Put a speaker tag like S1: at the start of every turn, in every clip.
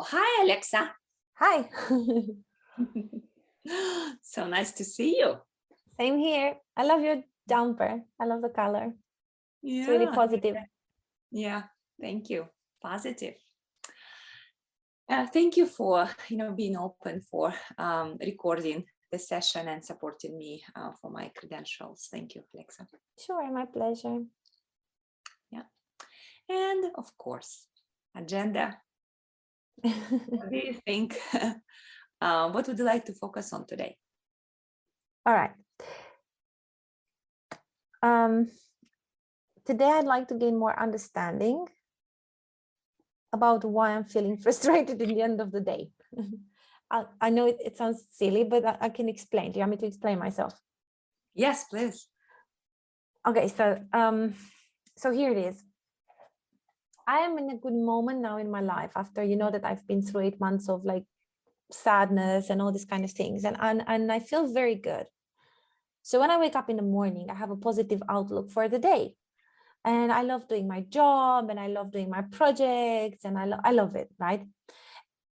S1: Well, hi, Alexa.
S2: Hi.
S1: So nice to see you.
S2: Same here. I love your jumper. I love the color.
S1: Yeah.
S2: It's really positive.
S1: Yeah, thank you. Positive. Thank you for being open for recording the session and supporting me for my credentials. Thank you, Alexa.
S2: Sure, my pleasure.
S1: Yeah. And of course, agenda. What do you think? What would you like to focus on today?
S2: All right. Today I'd like to gain more understanding about why I'm feeling frustrated in the end of the day. I know it sounds silly, but I can explain. Do you want me to explain myself?
S1: Yes, please.
S2: Okay, so here it is. I am in a good moment now in my life after that I've been through 8 months of like sadness and all these kind of things, and I feel very good. So when I wake up in the morning, I have a positive outlook for the day, and I love doing my job, and I love doing my projects, and I love it, right?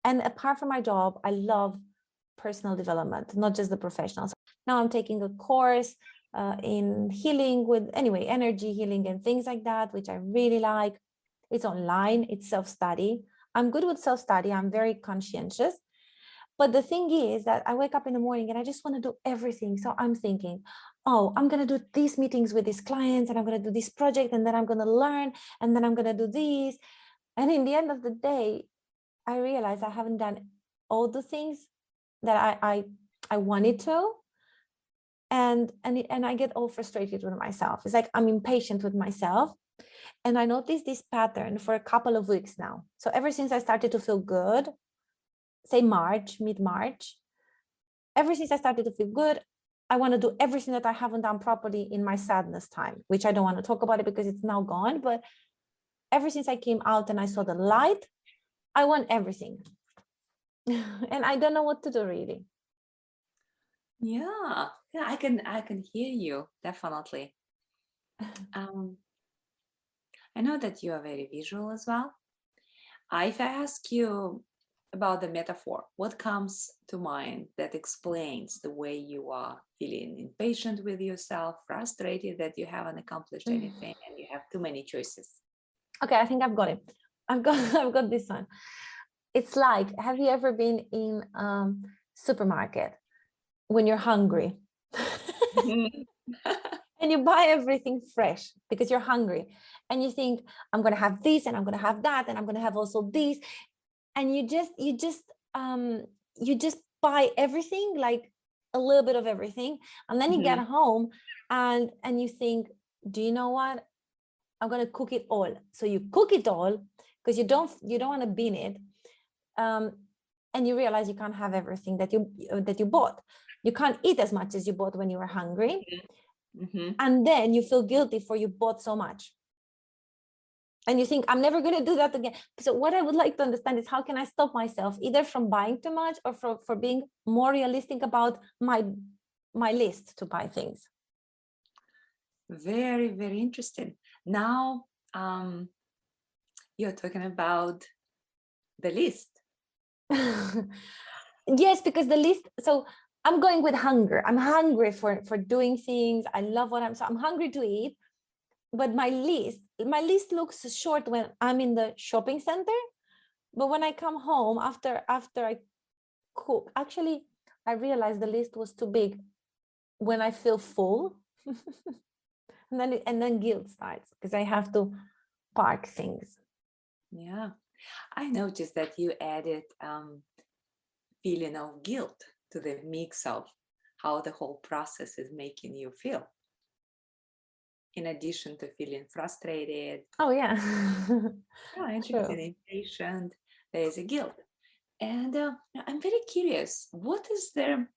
S2: And apart from my job, I love personal development, not just the professionals. Now I'm taking a course in healing with energy healing and things like that, which I really like. It's online, it's self-study. I'm good with self-study. I'm very conscientious. But the thing is that I wake up in the morning and I just want to do everything. So I'm thinking, oh, I'm going to do these meetings with these clients, and I'm going to do this project, and then I'm going to learn, and then I'm going to do this. And in the end of the day, I realize I haven't done all the things that I wanted to. And I get all frustrated with myself. It's like I'm impatient with myself. And I noticed this pattern for a couple of weeks now. So ever since I started to feel good, say mid-March, ever since I started to feel good, I want to do everything that I haven't done properly in my sadness time, which I don't want to talk about it because it's now gone. But ever since I came out and I saw the light, I want everything. And I don't know what to do really.
S1: Yeah, I can hear you definitely. I know that you are very visual as well. If I ask you about the metaphor, what comes to mind that explains the way you are feeling impatient with yourself, frustrated that you haven't accomplished anything and you have too many choices?
S2: Okay, I think I've got it. I've got this one. It's like, have you ever been in supermarket when you're hungry and you buy everything fresh because you're hungry, and you think, I'm going to have this, and I'm going to have that, and I'm going to have also this, and you just buy everything, like a little bit of everything, and then you get home and you think, do you know what, I'm going to cook it all. So you cook it all because you don't want to bin it, and you realize you can't have everything that you bought. You can't eat as much as you bought when you were hungry. And then you feel guilty for you bought so much. And you think, I'm never going to do that again. So what I would like to understand is, how can I stop myself either from buying too much or for being more realistic about my list to buy things?
S1: Very, very interesting. Now, you're talking about the list.
S2: Yes, because the list, so I'm going with hunger. I'm hungry for doing things. I love so I'm hungry to eat. But my list looks short when I'm in the shopping center. But when I come home after I cook, actually, I realized the list was too big when I feel full. and then guilt starts because I have to park things.
S1: Yeah, I noticed that you added feeling of guilt to the mix of how the whole process is making you feel. In addition to feeling frustrated.
S2: Oh yeah.
S1: Impatient, there is a guilt. And I'm very curious, what is the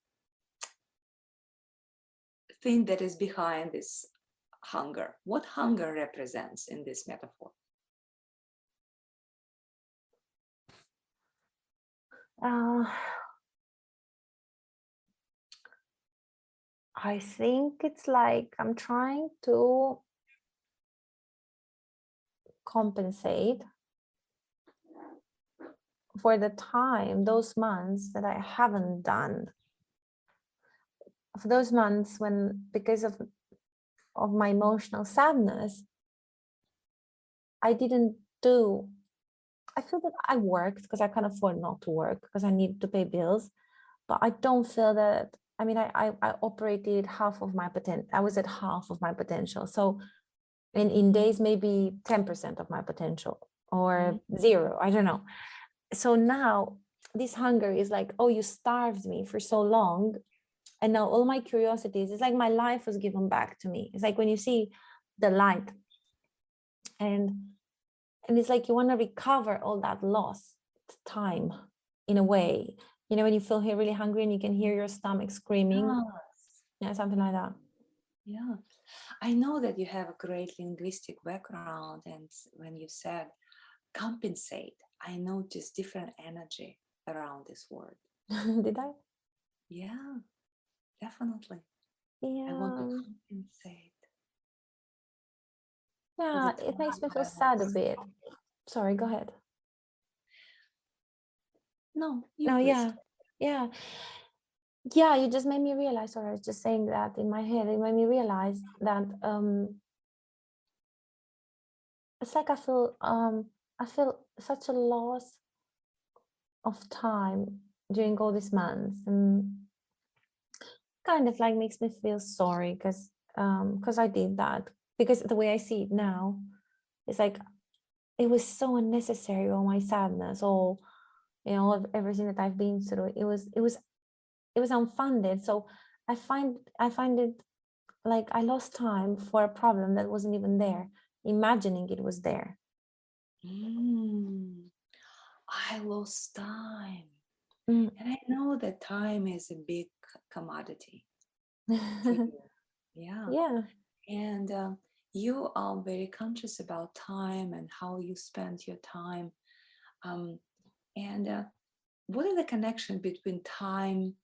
S1: thing that is behind this hunger? What hunger represents in this metaphor?
S2: I think it's like I'm trying to compensate for the time, those months that I haven't done, for those months when, because of my emotional sadness, I didn't do, I feel that I worked because I can't afford not to work because I need to pay bills, but I don't feel that, I mean, I operated half of my potential. I was at half of my potential. So in days, maybe 10% of my potential or zero, I don't know. So now this hunger is like, oh, you starved me for so long. And now all my curiosities, it's like my life was given back to me. It's like when you see the light and it's like you want to recover all that lost time in a way, you know, when you feel really hungry and you can hear your stomach screaming.
S1: Yes.
S2: Yeah, something like that.
S1: Yeah. I know that you have a great linguistic background, and when you said compensate, I noticed different energy around this word.
S2: Did I?
S1: Yeah, definitely. I want to
S2: Yeah.
S1: compensate for the
S2: Yeah, it makes
S1: time
S2: me
S1: I
S2: feel sad a
S1: lost.
S2: bit. Sorry, go ahead.
S1: No, you
S2: No,
S1: please.
S2: yeah. Yeah. Yeah, you just made me realize, or I was just saying that in my head, it made me realize that it's like I feel such a loss of time during all these months, and kind of like makes me feel sorry because I did that, because the way I see it now, it's like it was so unnecessary, all my sadness, all, you know, of everything that I've been through. It was unfunded. So I find it like I lost time for a problem that wasn't even there, imagining it was there.
S1: I lost time.
S2: Mm.
S1: And I know that time is a big commodity for you. Yeah.
S2: Yeah.
S1: And you are very conscious about time and how you spend your time. And what is the connection between time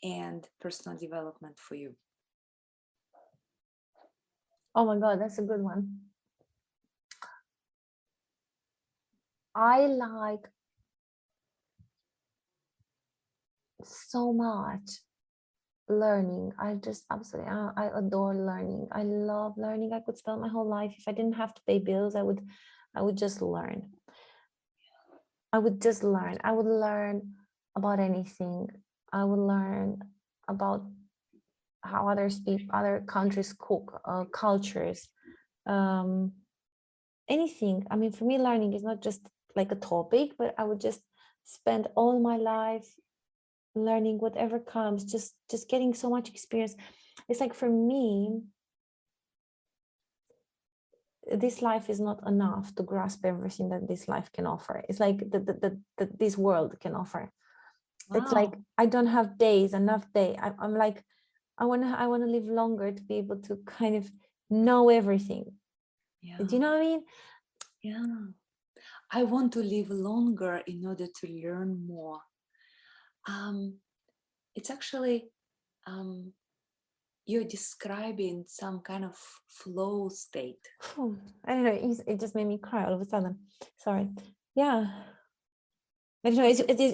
S1: and personal development for you?
S2: Oh my God, that's a good one. I like so much learning. I just absolutely, I adore learning. I love learning. I could spend my whole life, if I didn't have to pay bills, I would just learn. I would just learn. I would learn about anything. I would learn about how other countries cook, cultures, um, anything. I mean, for me, learning is not just like a topic, but I would just spend all my life learning whatever comes, just getting so much experience. It's like, for me, this life is not enough to grasp everything that this life can offer. It's like this world can offer. It's like
S1: Wow.
S2: I don't have enough day. I'm like, I want to live longer to be able to kind of know everything. Do
S1: Yeah.
S2: you know what I mean?
S1: Yeah. I want to live longer in order to learn more. It's actually, um, you're describing some kind of flow state.
S2: Phew, I don't know. It just made me cry all of a sudden. Sorry. Yeah. I don't know.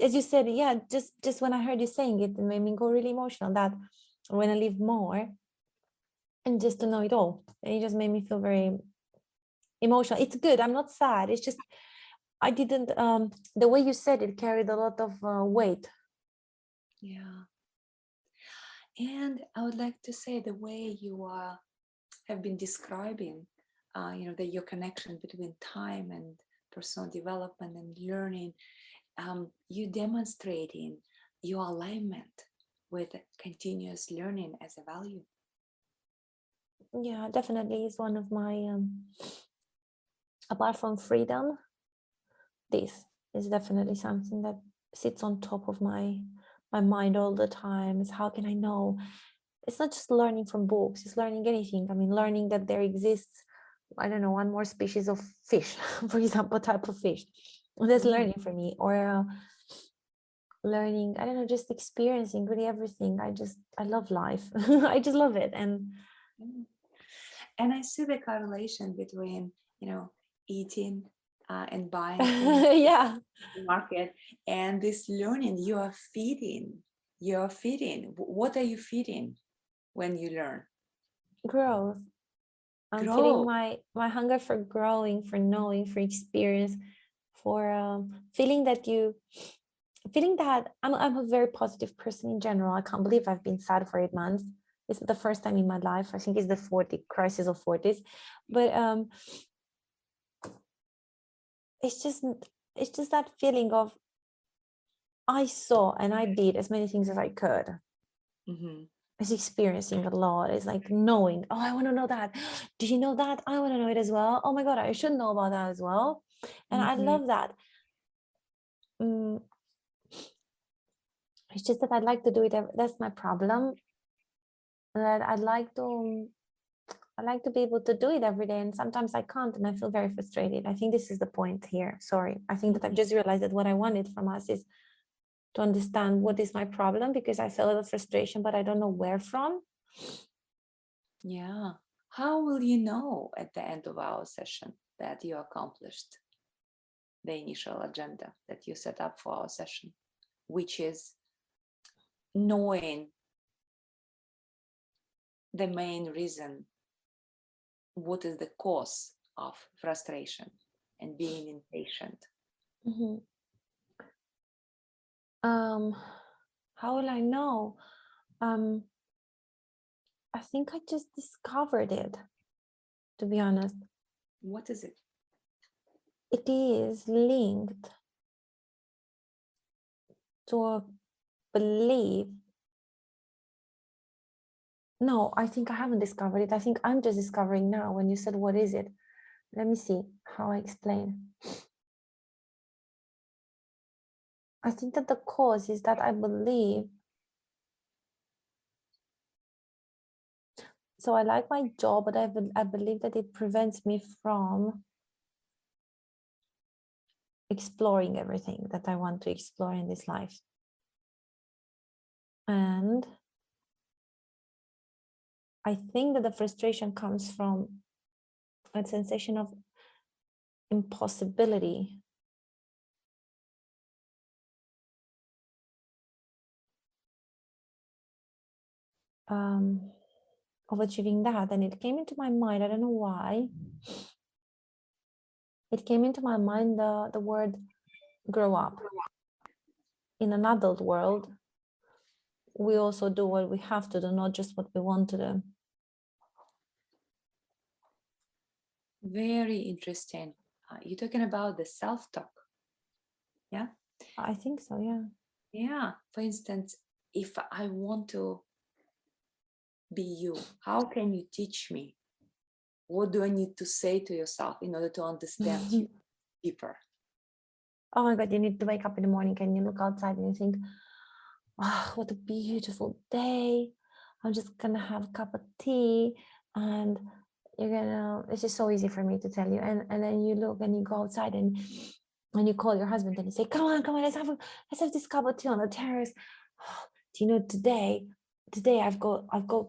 S2: As you said, yeah. Just when I heard you saying it made me go really emotional. That when I live more, and just to know it all, and it just made me feel very emotional. It's good. I'm not sad. It's just I didn't. The way you said it carried a lot of weight.
S1: Yeah. And I would like to say the way you have been describing, that your connection between time and personal development and learning, you demonstrating your alignment with continuous learning as a value.
S2: Yeah, definitely is one of my. Apart from freedom, this is definitely something that sits on top of my mind all the time. Is how can I know? It's not just learning from books, it's learning anything. I mean, learning that there exists, I don't know, one more species of fish, for example, type of fish. That's learning for me. Or learning, I don't know, just experiencing really everything. I love life. I just love it. And
S1: Mm. And I see the correlation between, eating, and buying things
S2: Yeah.
S1: in the market. And this learning, you are feeding. You're feeding. What are you feeding when you learn?
S2: Growth. I'm feeling
S1: Grow.
S2: my hunger for growing, for knowing, for experience, for feeling that I'm a very positive person in general. I can't believe I've been sad for 8 months. It's the first time in my life. I think it's the 40 crisis of 40s. But it's just that feeling of I saw and I did as many things as I could.
S1: Mm-hmm.
S2: It's experiencing a lot. It's like knowing, oh, I want to know that. Do you know that? I want to know it as well. Oh my God, I should know about that as well. And I
S1: Mm-hmm.
S2: love that. It's just that I'd like to do it. That's my problem. That I like to be able to do it every day. And sometimes I can't. And I feel very frustrated. I think this is the point here. Sorry. I think that I've just realized that what I wanted from us is to understand what is my problem, because I feel a little frustration, but I don't know where from.
S1: Yeah. How will you know at the end of our session that you accomplished the initial agenda that you set up for our session, which is knowing the main reason, what is the cause of frustration and being impatient?
S2: Mhm. How will I know? I think I just discovered it, to be honest.
S1: What is it?
S2: It is linked to a belief. No, I think I haven't discovered it. I think I'm just discovering now. When you said, what is it? Let me see how I explain. I think that the cause is that I believe. So I like my job, but I believe that it prevents me from exploring everything that I want to explore in this life. And I think that the frustration comes from a sensation of impossibility. Of achieving that. And it came into my mind, I don't know why. It came into my mind the word grow up. In an adult world, we also do what we have to do, not just what we want to do.
S1: Very interesting. You're talking about the self-talk. Yeah.
S2: I think so, yeah.
S1: Yeah. For instance, if I want to be you, how can you teach me? What do I need to say to yourself in order to understand you deeper?
S2: Oh my God, you need to wake up in the morning and you look outside and you think, oh, what a beautiful day. I'm just gonna have a cup of tea and it's just so easy for me to tell you. And then you look and you go outside and you call your husband and you say, come on, let's have this cup of tea on the terrace. Do you know, today I've got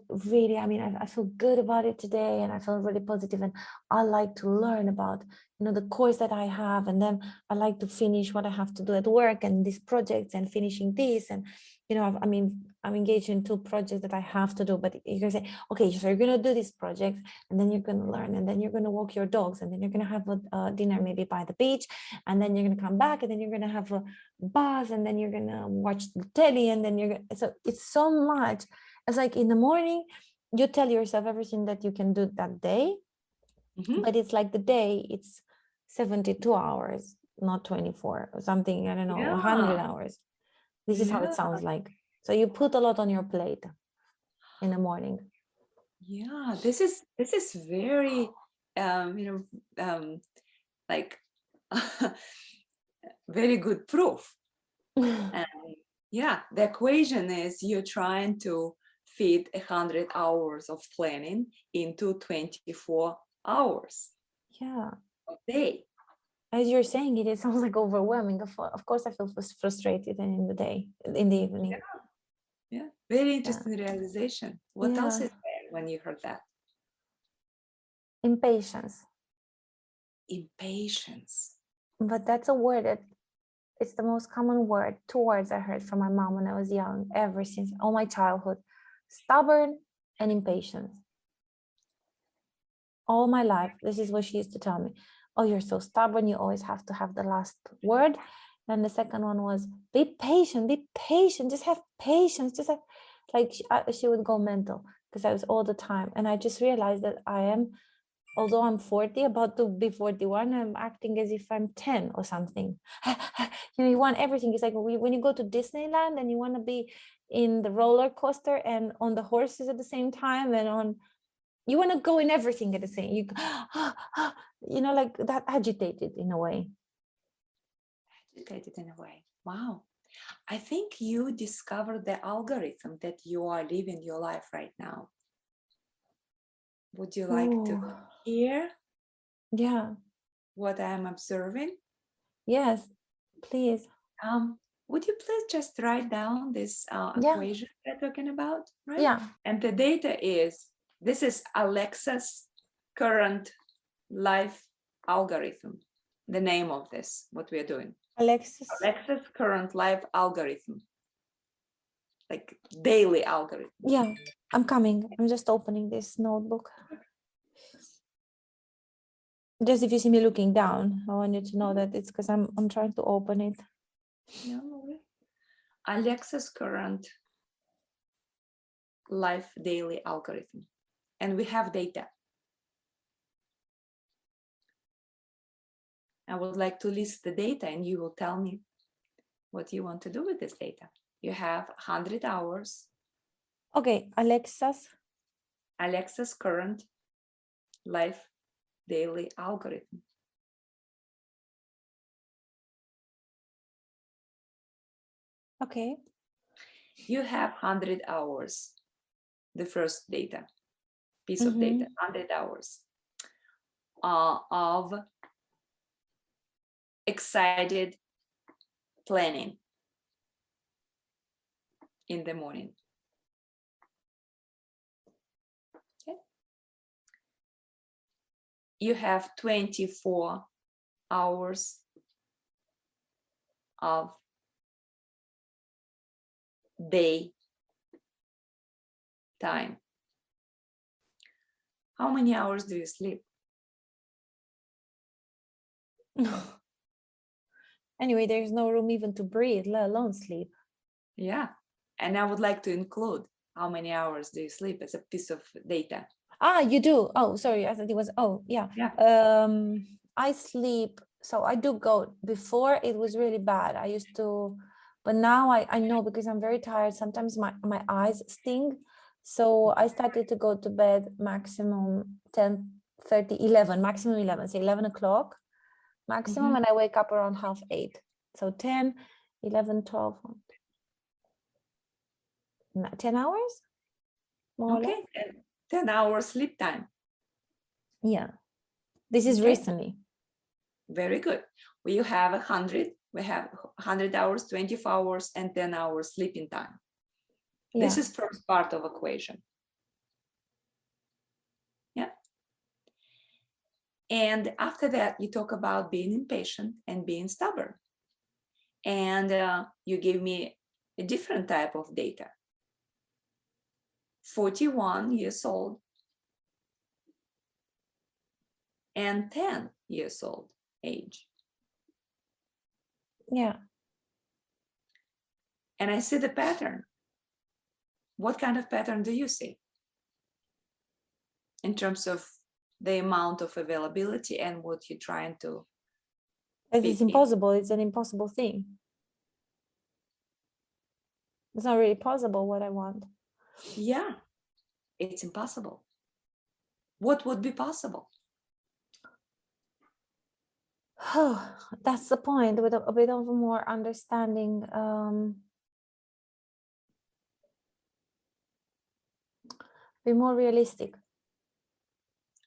S2: really, I feel good about it today, and I feel really positive, and I like to learn about the course that I have, and then I like to finish what I have to do at work and these projects and finishing this, and I'm engaged in 2 projects that I have to do. But you can say, okay, so you're going to do this project, and then you're going to learn, and then you're going to walk your dogs, and then you're going to have a dinner maybe by the beach, and then you're going to come back, and then you're going to have a bath, and then you're going to watch the telly, and then so it's so much. It's like in the morning you tell yourself everything that you can do that day, but it's like the day, it's 72 hours, not 24 or something, I don't know, 100 hours. This is how it sounds like. So you put a lot on your plate in the morning.
S1: Yeah, this is very like very good proof. And yeah, the equation is you're trying to fit 100 hours of planning into 24 hours
S2: Yeah,
S1: a day.
S2: as you're saying it, it sounds like overwhelming. Of course I feel frustrated in the day, in the evening.
S1: Yeah, very interesting realization. What else is there when you heard that?
S2: Impatience.
S1: Impatience.
S2: but that's a word that it's the most common word, 2 words I heard from my mom when I was young, ever since all my childhood: stubborn and impatient. All my life, this is what she used to tell me. Oh, you're so stubborn, you always have to have the last word. And the second one was, be patient, just have patience, just have, like she would go mental because I was all the time. And I just realized that I am, although I'm 40, about to be 41, I'm acting as if I'm 10 or something. You want everything. It's like when you go to Disneyland and you want to be in the roller coaster and on the horses at the same time, and you want to go in everything at the same, like that, agitated in a way.
S1: Agitated in a way. Wow. I think you discovered the algorithm that you are living your life right now. Would you like to hear?
S2: Yeah.
S1: What I'm observing?
S2: Yes, please.
S1: Would you please just write down this equation we're talking about, right?
S2: Yeah.
S1: And the data this is Alexa's current life algorithm, the name of this, what we're doing. Alexa's current life algorithm, like daily algorithm.
S2: Yeah, I'm coming. I'm just opening this notebook. Just if you see me looking down, I want you to know that it's because I'm trying to open it.
S1: No. Alexa's current life daily algorithm. And we have data. I would like to list the data and you will tell me what you want to do with this data. You have 100 hours.
S2: Okay, Alexa's
S1: current life daily algorithm.
S2: Okay.
S1: You have 100 hours, the first data, piece of data, 100 hours of excited planning in the morning. Okay. You have 24 hours of day time. How many hours do you sleep?
S2: Anyway, there's no room even to breathe, let alone sleep.
S1: Yeah. And I would like to include how many hours do you sleep as a piece of data.
S2: You do. Oh, sorry. I thought it was, yeah. I sleep. So I do go. Before it was really bad. I used to, but now I know, because I'm very tired. Sometimes my eyes sting. So I started to go to bed maximum 10:30, 11, maximum 11, say 11 o'clock maximum. And I wake up around 7:30. So 10, 11, 12, 10 hours? More
S1: okay, 10 hours sleep time.
S2: Yeah. This is recently.
S1: Very good. We have 100. We have 100 hours, 24 hours, and 10 hours sleeping time. Yeah. This is first part of equation. Yeah. And after that, you talk about being impatient and being stubborn. And you gave me a different type of data. 41 years old and 10 years old age. Yeah. And I see the pattern. What kind of pattern do you see in terms of the amount of availability and what you're trying to?
S2: It's impossible. It's an impossible thing. It's not really possible what I want.
S1: Yeah, it's impossible. What would be possible?
S2: Oh, that's the point, with a bit of more understanding. Be more realistic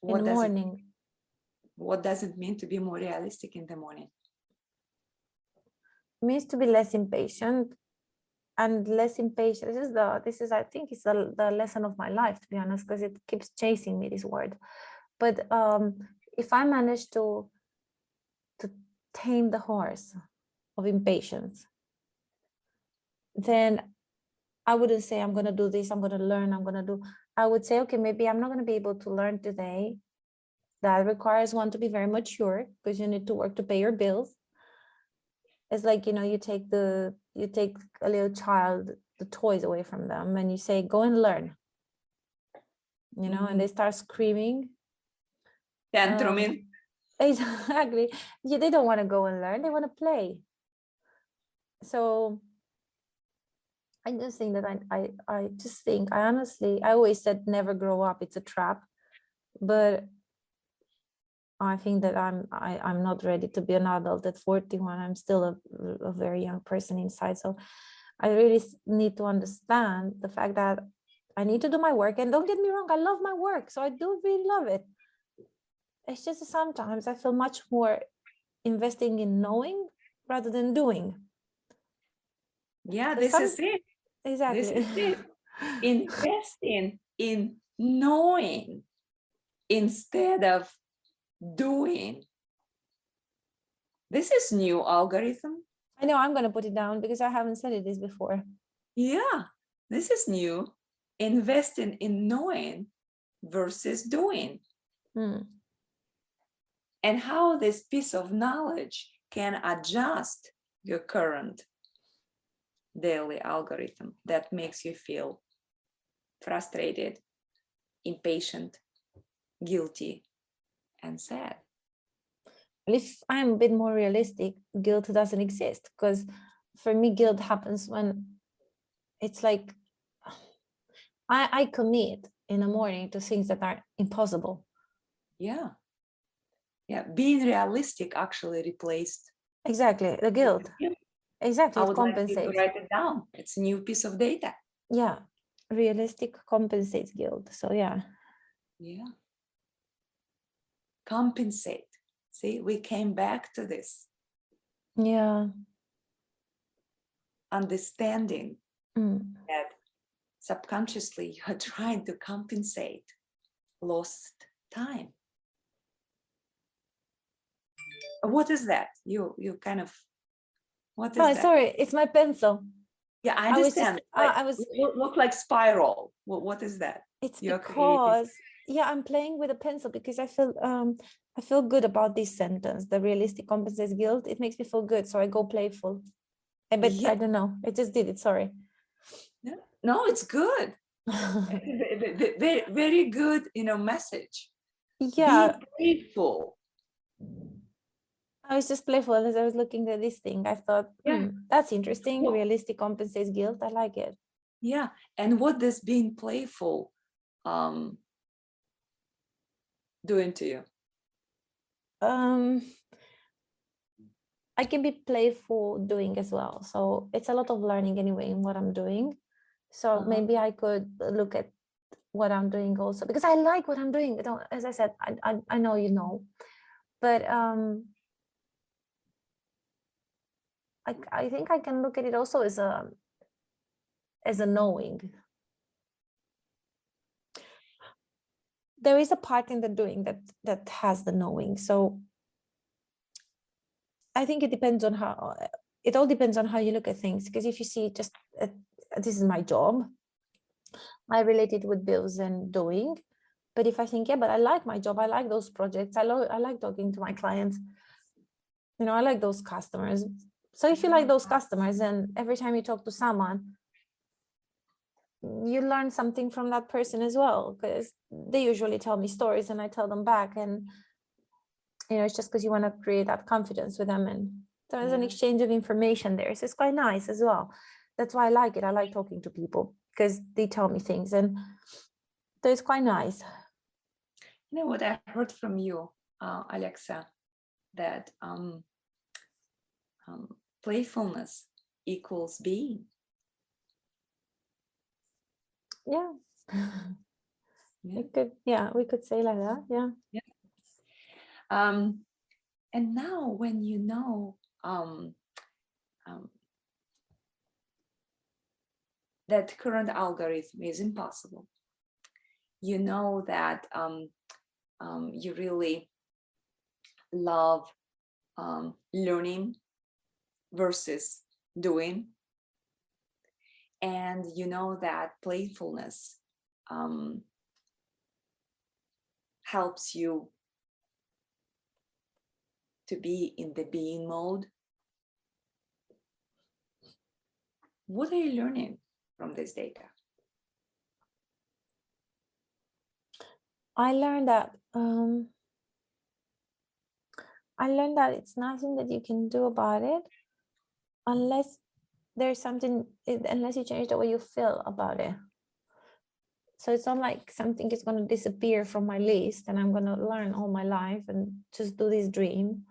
S2: in the morning.
S1: What does it mean to be more realistic in the morning?
S2: It means to be less impatient, and less impatient. This is I think it's the lesson of my life, to be honest, because it keeps chasing me, this word. But if I manage to tame the horse of impatience, then I wouldn't say I'm going to do this, I'm going to learn, I would say, okay, maybe I'm not going to be able to learn today. That requires one to be very mature, because you need to work to pay your bills. It's like, you take a little child, the toys away from them, and you say, go and learn, and they start screaming.
S1: Tantruming.
S2: Exactly. Yeah, they don't want to go and learn, they want to play. So I just think that I always said never grow up, it's a trap. But I think that I'm not ready to be an adult at 41. I'm still a very young person inside. So I really need to understand the fact that I need to do my work. And don't get me wrong, I love my work. So I do really love it. It's just sometimes I feel much more investing in knowing rather than doing.
S1: Yeah, this is it.
S2: Exactly.
S1: This is it. Investing in knowing instead of doing. This is new algorithm.
S2: I know, I'm going to put it down because I haven't said this before.
S1: Yeah, this is new. Investing in knowing versus doing. And how this piece of knowledge can adjust your current daily algorithm that makes you feel frustrated, impatient, guilty, and sad.
S2: If I'm a bit more realistic, guilt doesn't exist, because for me, guilt happens when it's like I commit in the morning to things that are impossible.
S1: Yeah. Being realistic actually replaced
S2: exactly the guilt. Exactly,
S1: I
S2: it
S1: would
S2: compensates.
S1: like you to write it down. It's a new piece of data.
S2: Yeah, realistic compensates guilt. So yeah.
S1: Compensate. See, we came back to this.
S2: Yeah.
S1: Understanding that subconsciously you're trying to compensate lost time. What is that? You kind of, what is that?
S2: Sorry, it's my pencil.
S1: Yeah, I understand. I was look like spiral. What is that?
S2: It's because I'm playing with a pencil because I feel good about this sentence. The realistic compensates guilt. It makes me feel good, so I go playful. But I don't know. I just did it. Sorry.
S1: No, it's good. very, very good. Message.
S2: Yeah.
S1: Be playful.
S2: I was just playful as I was looking at this thing. I thought, that's interesting. Realistic compensates guilt. I like it.
S1: Yeah. And what does being playful doing to you?
S2: I can be playful doing as well. So it's a lot of learning anyway in what I'm doing. So maybe I could look at what I'm doing also, because I like what I'm doing. As I said, I know you know, but I think I can look at it also as a knowing. There is a part in the doing that has the knowing. So I think it all depends on how you look at things. Because if you see just this is my job, I relate it with bills and doing. But if I think, but I like my job, I like those projects, I like talking to my clients, I like those customers. So if you like those customers, and every time you talk to someone, you learn something from that person as well, because they usually tell me stories and I tell them back. And, it's just because you want to create that confidence with them. And there's an exchange of information there. So it's quite nice as well. That's why I like it. I like talking to people because they tell me things. And so it's quite nice.
S1: You know what I heard from you, Alexa, that playfulness equals being.
S2: Yeah. We could say like that. Yeah.
S1: And now when you know that current algorithm is impossible, you know that you really love learning versus doing. And you know that playfulness helps you to be in the being mode. What are you learning from this data?
S2: I learned that it's nothing that you can do about it unless there's something, unless you change the way you feel about it. So it's not like something is going to disappear from my list and I'm going to learn all my life and just do this dream,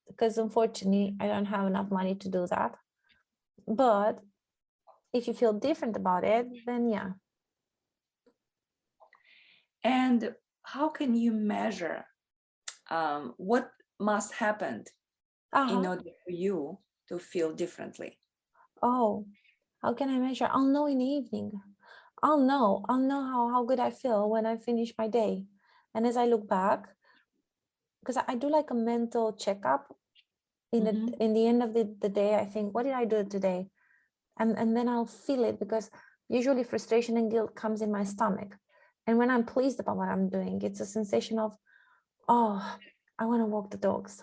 S2: because unfortunately I don't have enough money to do that. But if you feel different about it, then yeah.
S1: And how can you measure what must happen in order for you to feel differently?
S2: Oh, how can I measure? I'll know in the evening. I'll know how good I feel when I finish my day. And as I look back, because I do like a mental checkup in the end of the day, I think, what did I do today? And then I'll feel it, because usually frustration and guilt comes in my stomach. And when I'm pleased about what I'm doing, it's a sensation of, oh, I want to walk the dogs.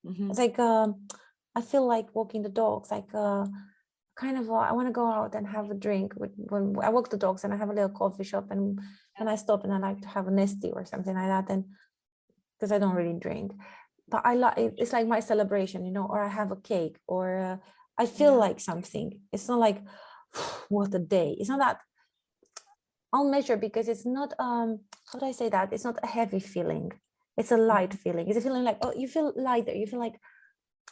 S2: It's like, I feel like walking the dogs, like kind of, I want to go out and have a drink. When I walk the dogs and I have a little coffee shop, and I stop and I like to have a nesty or something like that. And because I don't really drink, but I like, it's like my celebration, you know, or I have a cake, or I feel like something. It's not like, what a day. It's not that. I'll measure, because it's not, how do I say that? It's not a heavy feeling. It's a light feeling. It's a feeling like, oh, you feel lighter. You feel like,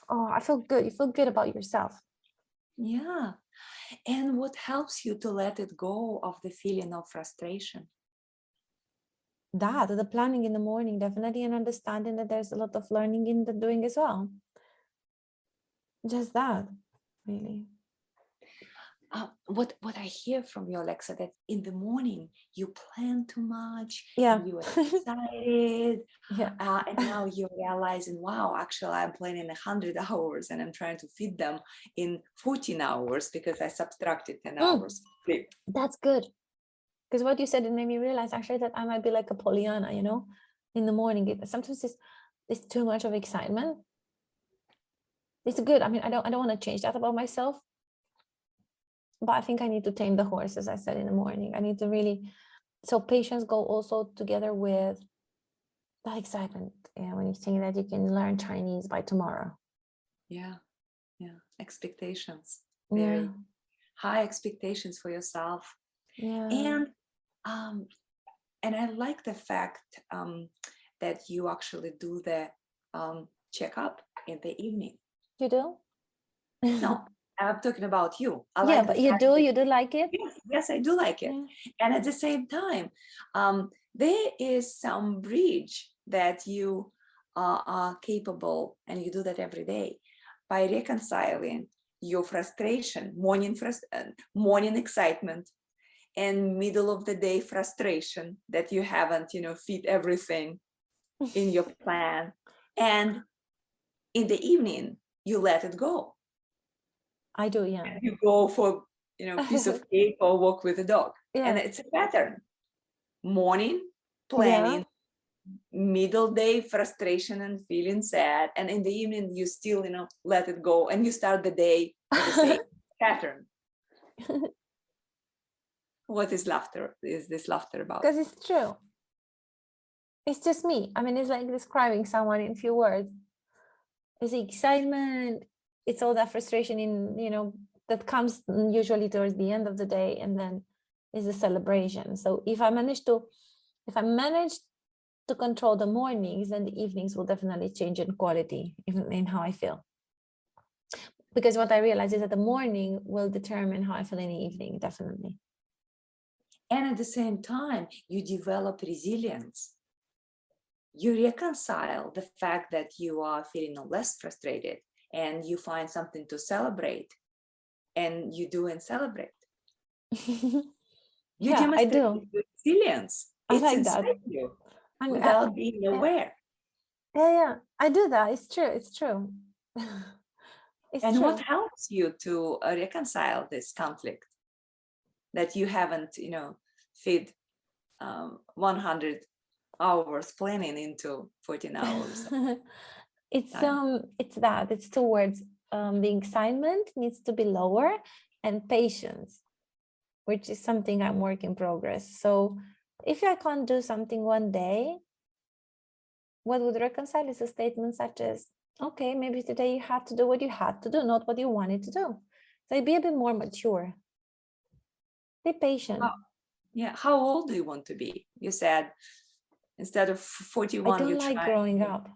S2: oh, I feel good. You feel good about yourself.
S1: Yeah. And what helps you to let it go of the feeling of frustration?
S2: That the planning in the morning, definitely, and understanding that there's a lot of learning in the doing as well. Just that, really.
S1: What I hear from you, Alexa, that in the morning you plan too much,
S2: Yeah.
S1: and you are excited,
S2: Yeah.
S1: and now you're realizing, wow, actually I'm planning 100 hours and I'm trying to fit them in 14 hours because I subtracted 10 hours.
S2: That's good, because what you said, it made me realize actually that I might be like a Pollyanna, you know, in the morning. Sometimes it's too much of excitement. It's good. I mean, I don't want to change that about myself, but I think I need to tame the horse, as I said in the morning. I need to really, so patience go also together with the excitement. Yeah, when you think that you can learn Chinese by tomorrow.
S1: Yeah. Expectations. Very high expectations for yourself.
S2: Yeah.
S1: And I like the fact that you actually do the checkup in the evening.
S2: You do?
S1: No, I'm talking about you. I
S2: yeah,
S1: like
S2: but you do like it?
S1: Yes, I do like it. And at the same time, there is some bridge that you are capable, and you do that every day, by reconciling your frustration, morning excitement, and middle of the day frustration that you haven't, fit everything in your plan. And in the evening, you let it go.
S2: I do, yeah.
S1: And you go for, piece of cake or walk with a dog.
S2: Yeah.
S1: And it's a pattern. Morning, planning, middle day, frustration and feeling sad. And in the evening, you still, let it go. And you start the day with the same pattern. What is laughter? Is this laughter about?
S2: Because it's true. It's just me. I mean, it's like describing someone in few words. It's the excitement. It's all that frustration that comes usually towards the end of the day, and then is the celebration. So if I manage to control the mornings, then the evenings will definitely change in quality, even in how I feel. Because what I realize is that the morning will determine how I feel in the evening, definitely.
S1: And at the same time, you develop resilience. You reconcile the fact that you are feeling less frustrated, and you find something to celebrate, and you do and celebrate. You demonstrate
S2: I do.
S1: resilience.
S2: I
S1: It's
S2: like
S1: inside
S2: that.
S1: you without being aware.
S2: Yeah, I do that. It's true. It's true. It's
S1: And what
S2: true.
S1: helps you to reconcile this conflict that you haven't, fit 100 hours planning into 14 hours of time?
S2: It's two words. The excitement needs to be lower, and patience, which is something I'm work in progress. So if I can't do something one day, what would reconcile is a statement such as, okay, maybe today you had to do what you had to do, not what you wanted to do. So be a bit more mature. Be patient.
S1: Yeah. How old do you want to be? You said instead of
S2: I
S1: 41,
S2: don't
S1: you're
S2: like
S1: trying.
S2: growing up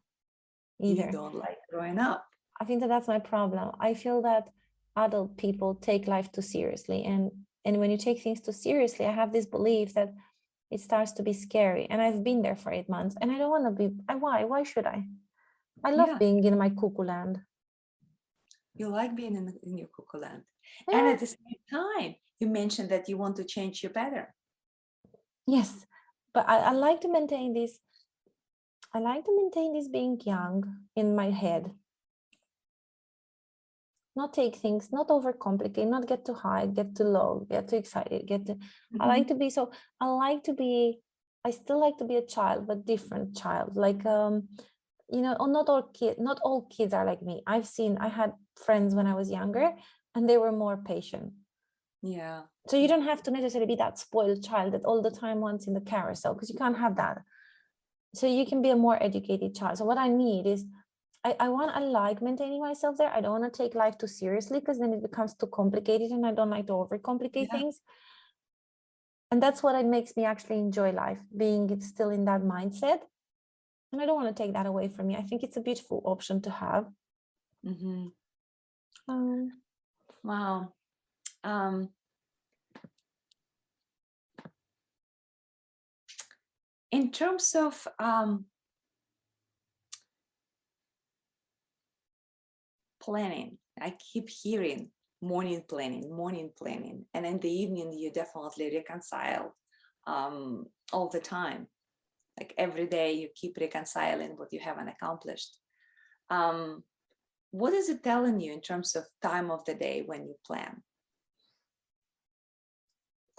S1: You
S2: either.
S1: don't like growing up.
S2: I think that's my problem. I feel that adult people take life too seriously. And when you take things too seriously, I have this belief that it starts to be scary. And I've been there for 8 months and I don't want to be. Why? Why should I? I love
S1: Yeah.
S2: being in my cuckoo land.
S1: You like being in your cuckoo land. And
S2: Yeah.
S1: at the same time, you mentioned that you want to change your pattern.
S2: Yes. But I like to maintain this. I like to maintain this being young in my head. Not take things, not overcomplicate, not get too high, get too low, get too excited, I like to be so, I still like to be a child, but different child. Like not all kids are like me. I had friends when I was younger and they were more patient.
S1: Yeah.
S2: So you don't have to necessarily be that spoiled child that all the time wants in the carousel, because you can't have that. So you can be a more educated child. So what I need is I like maintaining myself there. I don't want to take life too seriously because then it becomes too complicated and I don't like to overcomplicate things. And that's what it makes me actually enjoy life, being it's still in that mindset. And I don't want to take that away from me. I think it's a beautiful option to have.
S1: Mm-hmm.
S2: Um,
S1: Wow. In terms of planning, I keep hearing morning planning, and in the evening you definitely reconcile all the time. Like every day you keep reconciling what you haven't accomplished. What is it telling you in terms of time of the day when you plan?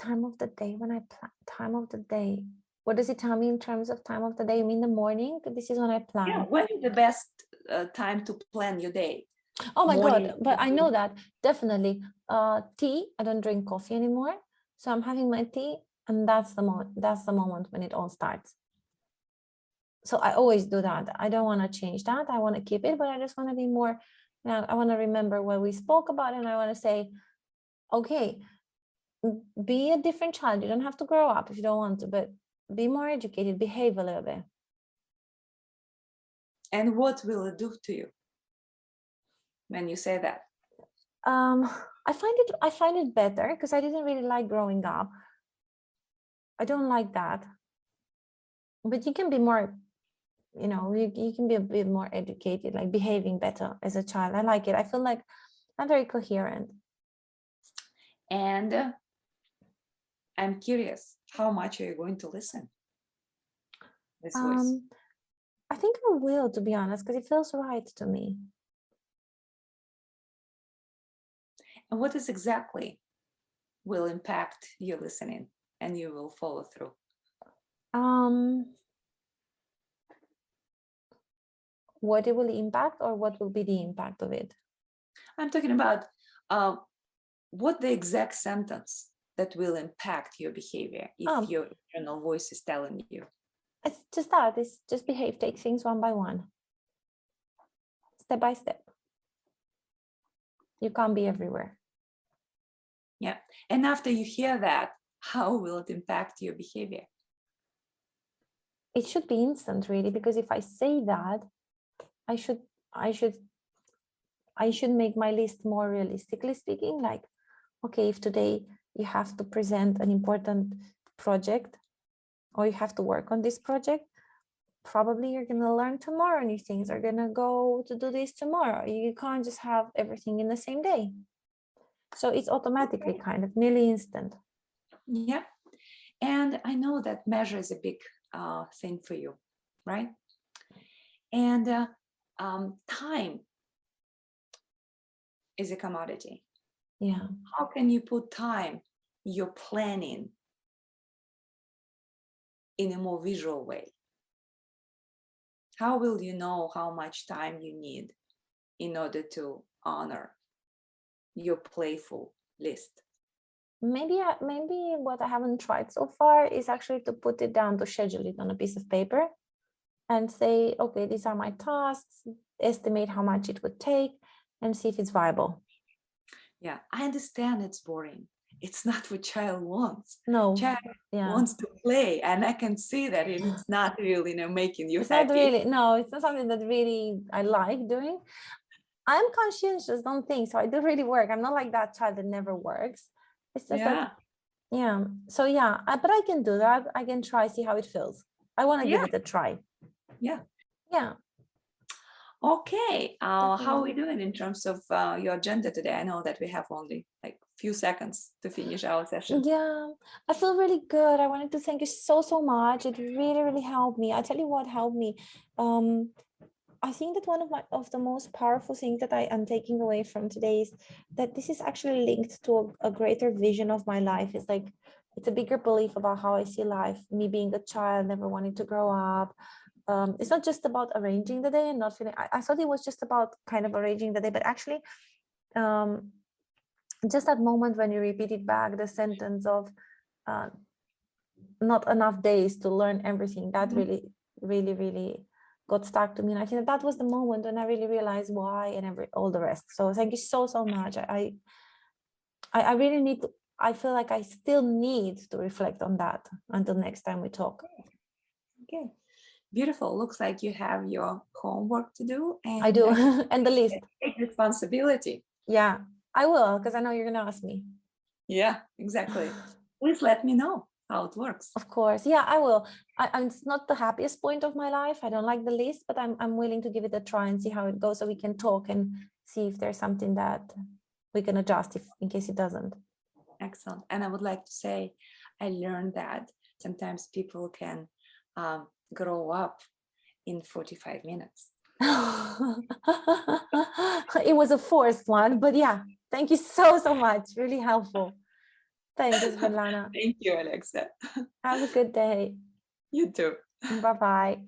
S2: time of the day when I plan. Time of the day. What does it tell me in terms of time of the day? You mean the morning? This is when I plan.
S1: Yeah, when is the best time to plan your day?
S2: Oh my
S1: Morning,
S2: God, but I know that definitely. Tea, I don't drink coffee anymore. So I'm having my tea and that's the moment when it all starts. So I always do that. I don't want to change that. I want to keep it, but I just want to be more, I want to remember what we spoke about and I want to say, okay, be a different child. You don't have to grow up if you don't want to, but be more educated, behave a little bit.
S1: and what will it do to you when you say that?
S2: I find it better because I didn't really like growing up. I don't like that. But you can be more, you can be a bit more educated, like behaving better as a child. I like it. I feel like I'm very coherent.
S1: And I'm curious, how much are you going to listen? This voice.
S2: I think I will, to be honest, because it feels right to me.
S1: And what is exactly will impact your listening and you will follow through?
S2: What it will impact or what will be the impact of it?
S1: I'm talking about what the exact sentence that will impact your behavior if your internal voice is telling you.
S2: It's just that. It's just behave, take things one by one, step by step. You can't be everywhere.
S1: Yeah. And after you hear that, how will it impact your behavior?
S2: It should be instant, really, because if I say that, I should make my list more realistically speaking. Like, okay, if today you have to present an important project or you have to work on this project, probably you're going to learn tomorrow new things, are going to go to do this tomorrow. You can't just have everything in the same day. So it's automatically kind of nearly instant.
S1: Yeah. And I know that measure is a big thing for you, right? And time is a commodity.
S2: Yeah.
S1: How can you put time, your planning, in a more visual way? How will you know how much time you need in order to honor your playful list?
S2: Maybe maybe what I haven't tried so far is actually to put it down, to schedule it on a piece of paper and say, okay, these are my tasks, estimate how much it would take and see if it's viable.
S1: Yeah, I understand it's boring. It's not what child wants.
S2: No,
S1: Child
S2: yeah.
S1: wants to play, and I can see that it's not really, making you
S2: It's
S1: happy.
S2: not really, no, it's not something that really I like doing. I'm conscientious, don't think so. I do really work. I'm not like that child that never works. It's just
S1: Yeah,
S2: that, yeah. So yeah, but I can do that. I can try, see how it feels. I want to give
S1: yeah,
S2: it a try.
S1: yeah.
S2: Yeah,
S1: Okay, how are we
S2: definitely.
S1: doing in terms of your agenda today? I know that we have only like few seconds to finish our session.
S2: Yeah, I feel really good. I wanted to thank you so, so much. It really, really helped me. I tell you what helped me. Um, I think that one of the most powerful things that I am taking away from today is that this is actually linked to a greater vision of my life. It's like it's a bigger belief about how I see life. Me being a child, never wanting to grow up. It's not just about arranging the day and not feeling. I thought it was just about kind of arranging the day, but actually, um, just that moment when you repeated back the sentence of uh, not enough days to learn everything, that
S1: Mhm.
S2: really, really, really got stuck to me. And I think that was the moment when I really realized why and all the rest. So thank you so, so much. I really need to, I feel like I still need to reflect on that until next time we talk.
S1: Okay, beautiful. Looks like you have your homework to do,
S2: I
S1: and
S2: do.
S1: I can
S2: And the list.
S1: take responsibility.
S2: Yeah, I will, because I know you're going to ask me.
S1: Yeah, exactly. Please let me know how it works.
S2: Of course. Yeah, I will. It's not the happiest point of my life. I don't like the list, but I'm willing to give it a try and see how it goes so we can talk and see if there's something that we can adjust if in case it doesn't.
S1: Excellent. And I would like to say, I learned that sometimes people can grow up in 45 minutes.
S2: It was a forced one, but yeah, thank you so, so much. Really helpful. Thank you, Svetlana.
S1: Thank you, Alexa.
S2: Have a good day.
S1: You too.
S2: Bye-bye.